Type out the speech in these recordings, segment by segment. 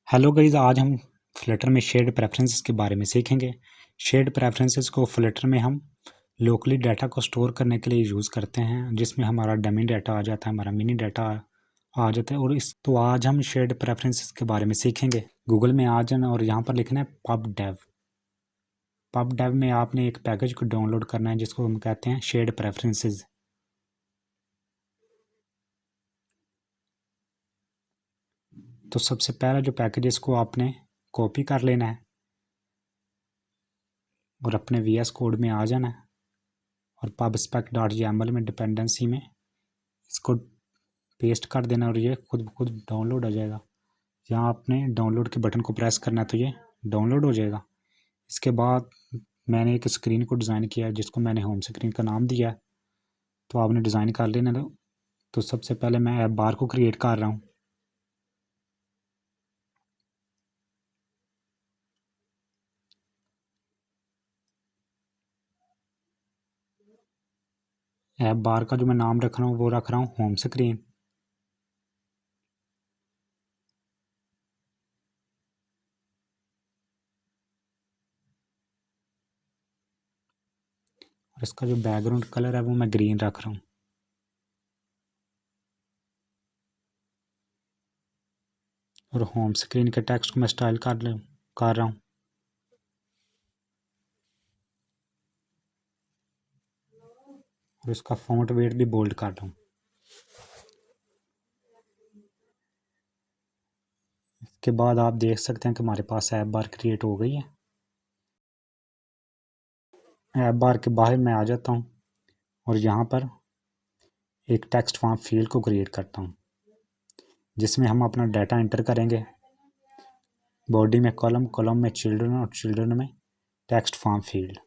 Hello guys, आज हम Flutter में शेयर्ड प्रेफरेंसेस के बारे में सीखेंगे। शेयर्ड प्रेफरेंसेस को फ्लटर में हम लोकली डाटा को स्टोर करने के लिए यूज़ करते हैं, जिसमें हमारा डमी डाटा आ जाता है, हमारा मिनी डाटा आ जाता है। और तो आज हम शेयर्ड प्रेफरेंसेस के बारे में सीखेंगे। गूगल में आ जाना और यहाँ पर लिखना है पबडेव। पबडेव में आपने एक पैकेज को डाउनलोड करना है जिसको हम कहते हैं शेयर्ड प्रेफरेंसेस। तो सबसे पहला जो पैकेज है इसको आपने कॉपी कर लेना है और अपने VS कोड में आ जाना है और pubspec.yaml में डिपेंडेंसी में इसको पेस्ट कर देना और ये खुद ब खुद डाउनलोड हो जाएगा। यहाँ आपने डाउनलोड के बटन को प्रेस करना है तो ये डाउनलोड हो जाएगा। इसके बाद मैंने एक स्क्रीन को डिज़ाइन किया है जिसको मैंने होम स्क्रीन का नाम दिया है, तो आपने डिज़ाइन कर लेना। तो सबसे पहले मैं ऐप बार को क्रिएट कर रहा हूँ। ऐप बार का जो मैं नाम रख रहा हूँ वो रख रहा हूँ होम स्क्रीन। और इसका जो बैकग्राउंड कलर है वो मैं ग्रीन रख रहा हूँ। और होम स्क्रीन के टेक्स्ट को मैं स्टाइल कर रहा हूँ। और इसका फॉन्ट वेट भी बोल्ड कर रहा हूँ। इसके बाद आप देख सकते हैं कि हमारे पास ऐप बार क्रिएट हो गई है। ऐप बार के बाहर मैं आ जाता हूँ और यहाँ पर एक टेक्स्ट फॉर्म फील्ड को क्रिएट करता हूँ जिसमें हम अपना डाटा एंटर करेंगे। बॉडी में कॉलम, कॉलम में चिल्ड्रन और चिल्ड्रन में text form field.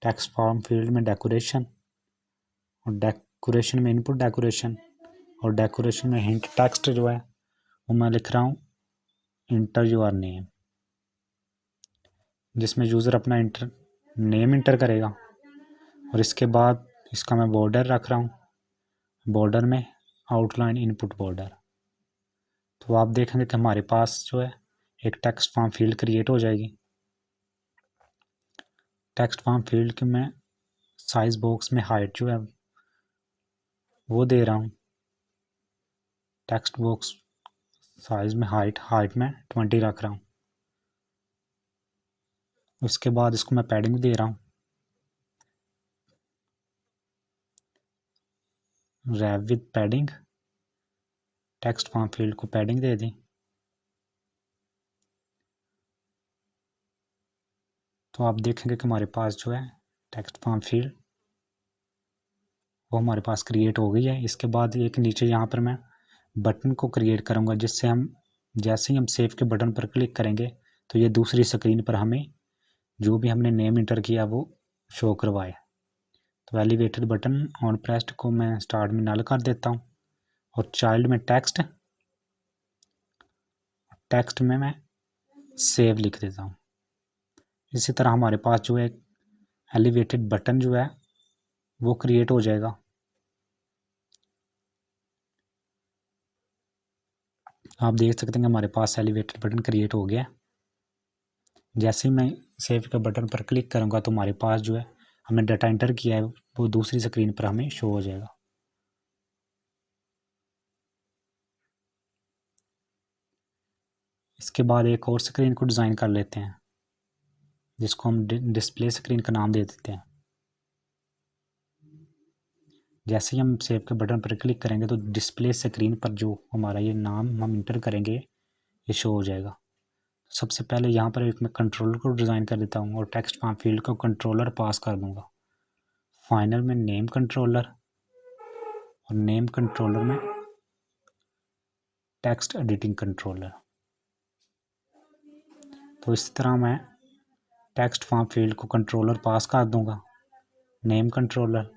Text form field में डेकोरेशन और डेकोरेशन में इनपुट डेकोरेशन और डेकोरेशन में हिंट टेक्स्ट जो है वो मैं लिख रहा हूँ इंटर योर नेम, जिसमें यूज़र अपना नेम इंटर करेगा। और इसके बाद इसका मैं बॉर्डर रख रहा हूँ, बॉर्डर में आउटलाइन इनपुट बॉर्डर। तो आप देखेंगे कि हमारे पास जो है एक टेक्स्ट फॉर्म फील्ड क्रिएट हो जाएगी। टेक्स्ट फॉर्म फील्ड के मैं साइज बॉक्स में हाइट जो है वो दे रहा हूँ। टेक्स्ट बॉक्स साइज में हाइट में 20 रख रहा हूँ। उसके बाद इसको मैं पैडिंग दे रहा हूँ, wrap with padding. Text form field को पैडिंग दे दी। तो आप देखेंगे कि हमारे पास जो है टेक्स्ट फॉर्म फील्ड वो हमारे पास क्रिएट हो गई है। इसके बाद एक नीचे यहाँ पर मैं बटन को क्रिएट करूँगा जिससे हम जैसे ही हम सेव के बटन पर क्लिक करेंगे तो ये दूसरी स्क्रीन पर हमें जो भी हमने नेम इंटर किया वो शो करवाए। तो एलिवेटेड बटन ऑन प्रेस्ड को मैं स्टार्ट में नल कर देता हूँ और चाइल्ड में टेक्स्ट में मैं सेव लिख देता हूँ। इसी तरह हमारे पास जो है एलिवेटेड बटन जो है वो क्रिएट हो जाएगा। आप देख सकते हैं कि हमारे पास एलिवेटेड बटन क्रिएट हो गया। जैसे ही मैं सेव के बटन पर क्लिक करूंगा तो हमारे पास जो है हमने डाटा एंटर किया है वो दूसरी स्क्रीन पर हमें शो हो जाएगा। इसके बाद एक और स्क्रीन को डिज़ाइन कर लेते हैं जिसको हम डिस्प्ले स्क्रीन का नाम दे देते हैं। जैसे ही हम सेव के बटन पर क्लिक करेंगे तो डिस्प्ले स्क्रीन पर जो हमारा ये नाम हम इंटर करेंगे ये शो हो जाएगा। सबसे पहले यहाँ पर एक मैं कंट्रोलर को डिज़ाइन कर देता हूँ और टेक्स्ट फॉर्म फील्ड को कंट्रोलर पास कर दूंगा। फाइनल में नेम कंट्रोलर और नेम कंट्रोलर में टेक्स्ट एडिटिंग कंट्रोलर। तो इस तरह मैं टेक्स्ट फॉर्म फील्ड को कंट्रोलर पास कर दूंगा। नेम कंट्रोलर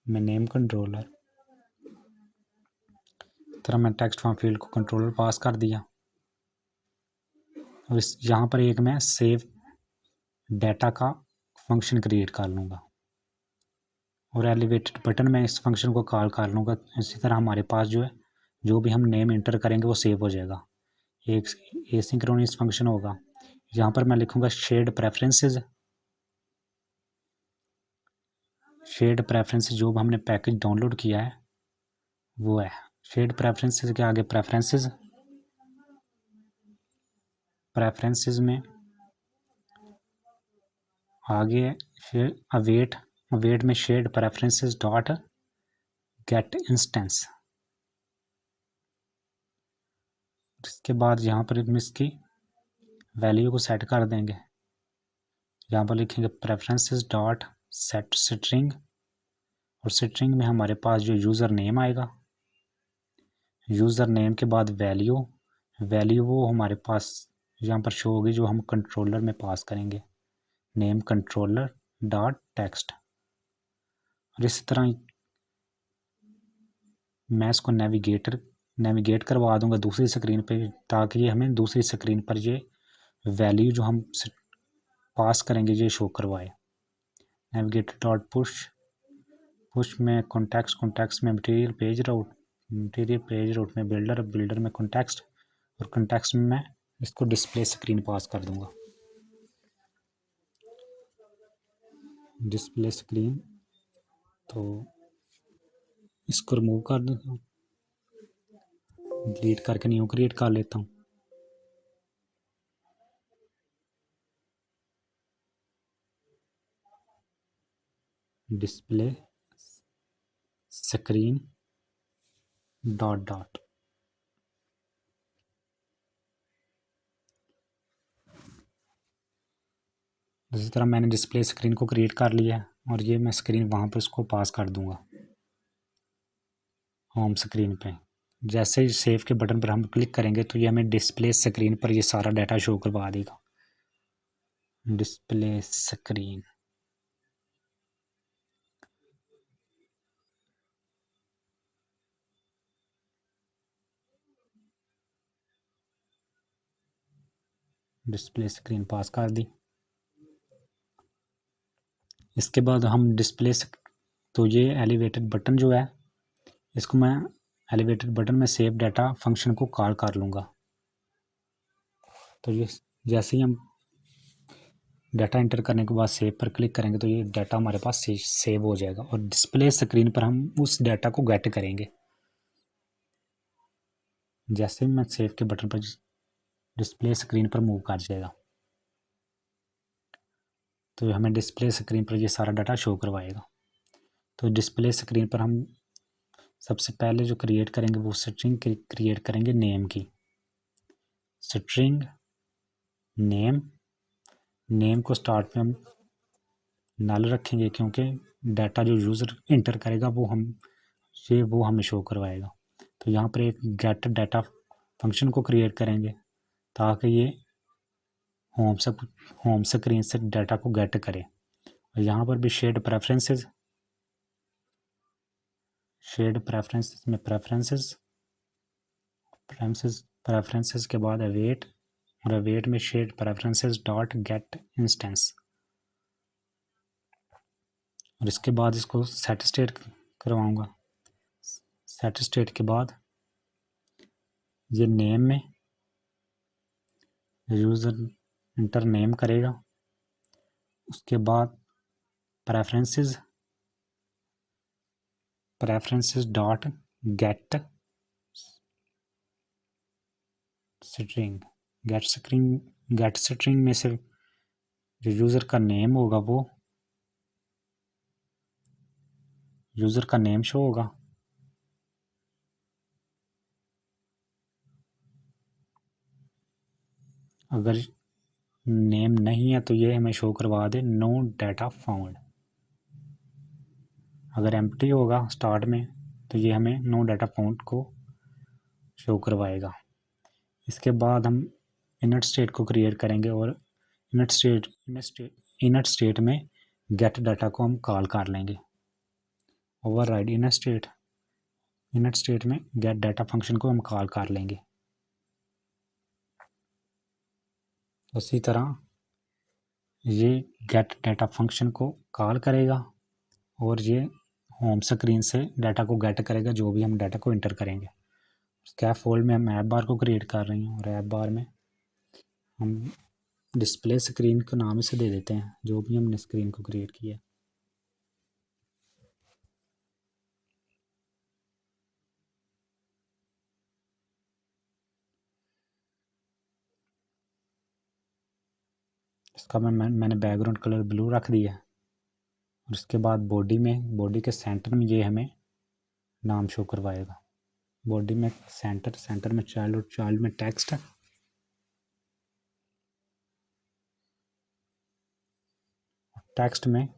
में नेम कंट्रोलर। इस तरह मैं टेक्स्ट फॉर्म फील्ड को कंट्रोलर पास कर दिया। और इस यहाँ पर एक मैं सेव डाटा का फंक्शन क्रिएट कर लूँगा। और एलिवेटेड बटन में इस फंक्शन को कॉल कर लूँगा। इसी तरह हमारे पास जो है जो भी हम नेम इंटर करेंगे वो सेव हो जाएगा। एक एसिंक्रोनस फंक्शन होगा। यहाँ पर मैं लिखूँगा शेयर्ड प्रेफरेंसेस। शेयर्ड प्रेफरेंसेस जो भी हमने पैकेज डाउनलोड किया है वो है। शेयर्ड प्रेफरेंसेस के आगे प्रेफरेंसेस, प्रेफरेंसेस में आगे अवेट, अवेट में shared preferences dot gate instance. इसके बाद यहाँ पर हम इसकी वैल्यू को सेट कर देंगे। यहाँ पर लिखेंगे प्रेफरेंसेस डॉट सेट स्ट्रिंग, और स्ट्रिंग में हमारे पास जो यूज़र नेम आएगा, यूज़र नेम के बाद वैल्यू, वैल्यू वो हमारे पास यहाँ पर शो होगी जो हम कंट्रोलर में पास करेंगे, नेम कंट्रोलर डॉट टेक्स्ट। और इसी तरह मैं इसको नेविगेट करवा दूंगा दूसरी स्क्रीन पे, ताकि ये हमें दूसरी स्क्रीन पर ये वैल्यू जो हम पास करेंगे ये शो करवाए। नेविगेटर डॉट पुश, पुश में कॉन्टेक्स्ट में मटेरियल पेज रूट में बिल्डर में कॉन्टेक्स्ट, और कॉन्टेक्स्ट में मैं इसको डिस्प्ले स्क्रीन पास कर दूंगा। डिस्प्ले स्क्रीन, तो इसको रिमूव कर देता हूँ, डिलीट करके न्यू क्रिएट कर लेता हूँ। Display screen dot. इसी तरह मैंने डिस्प्ले स्क्रीन को क्रिएट कर लिया है, और ये मैं स्क्रीन वहाँ पर उसको पास कर दूंगा होम स्क्रीन पे। जैसे ही सेव के बटन पर हम क्लिक करेंगे तो ये हमें डिस्प्ले स्क्रीन पर ये सारा डाटा शो करवा देगा। डिस्प्ले स्क्रीन, डिस्प्ले स्क्रीन पास कर दी। इसके बाद हम तो ये एलिवेटेड बटन जो है इसको मैं एलिवेटेड बटन में सेव डाटा फंक्शन को कॉल कर लूँगा। तो ये जैसे ही हम डाटा इंटर करने के बाद सेव पर क्लिक करेंगे तो ये डाटा हमारे पास सेव हो जाएगा, और डिस्प्ले स्क्रीन पर हम उस डाटा को गेट करेंगे। जैसे ही मैं सेव के बटन पर डिस्प्ले स्क्रीन पर मूव कर जाएगा तो हमें डिस्प्ले स्क्रीन पर ये सारा डाटा शो करवाएगा। तो डिस्प्ले स्क्रीन पर हम सबसे पहले जो क्रिएट करेंगे वो स्ट्रिंग क्रिएट करेंगे नेम की। स्ट्रिंग नेम को स्टार्ट में हम नल रखेंगे, क्योंकि डाटा जो यूज़र इंटर करेगा वो हमें शो करवाएगा। तो यहाँ पर एक गेट डाटा फंक्शन को क्रिएट करेंगे ताकि ये होम स्क्रीन से डाटा को गेट करे। और यहाँ पर भी शेयर्ड प्रेफरेंसेस में प्रेफरेंसेस के बाद अवेट, और अवेट में shared preferences dot gate instance, और इसके बाद इसको सेट स्टेट करवाऊंगा। सेट स्टेट के बाद ये नेम में यूज़र इंटर नेम करेगा, उसके बाद प्रेफरेंसेस डॉट गेट स्ट्रिंग में से जो यूज़र का नेम होगा वो यूज़र का नेम शो होगा। अगर नेम नहीं है तो ये हमें शो करवा दे नो डाटा फाउंड। अगर एम्प्टी होगा स्टार्ट में तो ये हमें नो डाटा फाउंड को शो करवाएगा। इसके बाद हम इनट स्टेट को क्रिएट करेंगे, और इनट स्टेट में गेट डाटा को हम कॉल कर लेंगे। ओवरराइड इनट स्टेट में गेट डाटा फंक्शन को हम कॉल कर लेंगे। उसी तरह ये गेट डाटा फंक्शन को कॉल करेगा, और ये होम स्क्रीन से डाटा को गेट करेगा जो भी हम डाटा को इंटर करेंगे। स्कैफोल्ड में हम ऐप बार को क्रिएट कर रहे हैं और ऐप बार में हम डिस्प्ले स्क्रीन का नाम इसे दे देते हैं जो भी हमने स्क्रीन को क्रिएट किया। इसका मैंने बैकग्राउंड कलर ब्लू रख दिया है और इसके बाद बॉडी के सेंटर में ये हमें नाम शो करवाएगा। बॉडी में सेंटर में चाइल्ड और चाइल्ड में टेक्स्ट है। टेक्स्ट में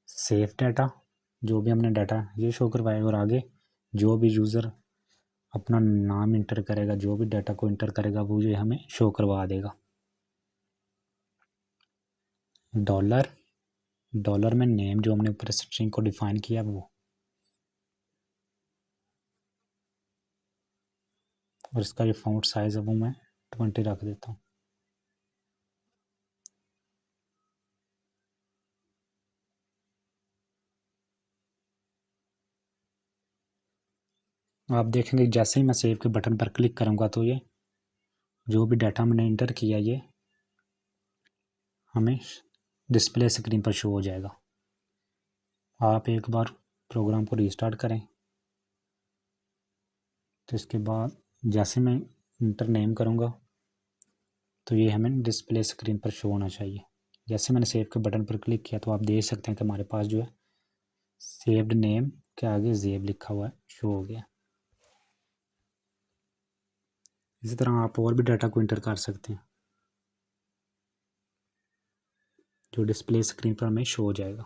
सेव डाटा जो भी हमने डाटा ये शो करवाएगा और आगे जो भी यूज़र अपना नाम इंटर करेगा जो भी डाटा को इंटर करेगा वो ये हमें शो करवा देगा। डॉलर में नेम जो हमने ऊपर स्ट्रिंग को डिफाइन किया वो, और इसका जो फॉन्ट साइज है वो मैं 20 रख देता हूँ। आप देखेंगे जैसे ही मैं सेव के बटन पर क्लिक करूँगा तो ये जो भी डाटा मैंने इंटर किया ये हमें डिस्प्ले स्क्रीन पर शो हो जाएगा। आप एक बार प्रोग्राम को रीस्टार्ट करें तो इसके बाद जैसे मैं इंटर नेम करूँगा तो ये हमें डिस्प्ले स्क्रीन पर शो होना चाहिए। जैसे मैंने सेव के बटन पर क्लिक किया तो आप देख सकते हैं कि हमारे पास जो है सेव्ड नेम के आगे जेब लिखा हुआ है शो हो गया। इसी तरह आप और भी डाटा को इंटर कर सकते हैं जो डिस्प्ले स्क्रीन पर हमें शो हो जाएगा।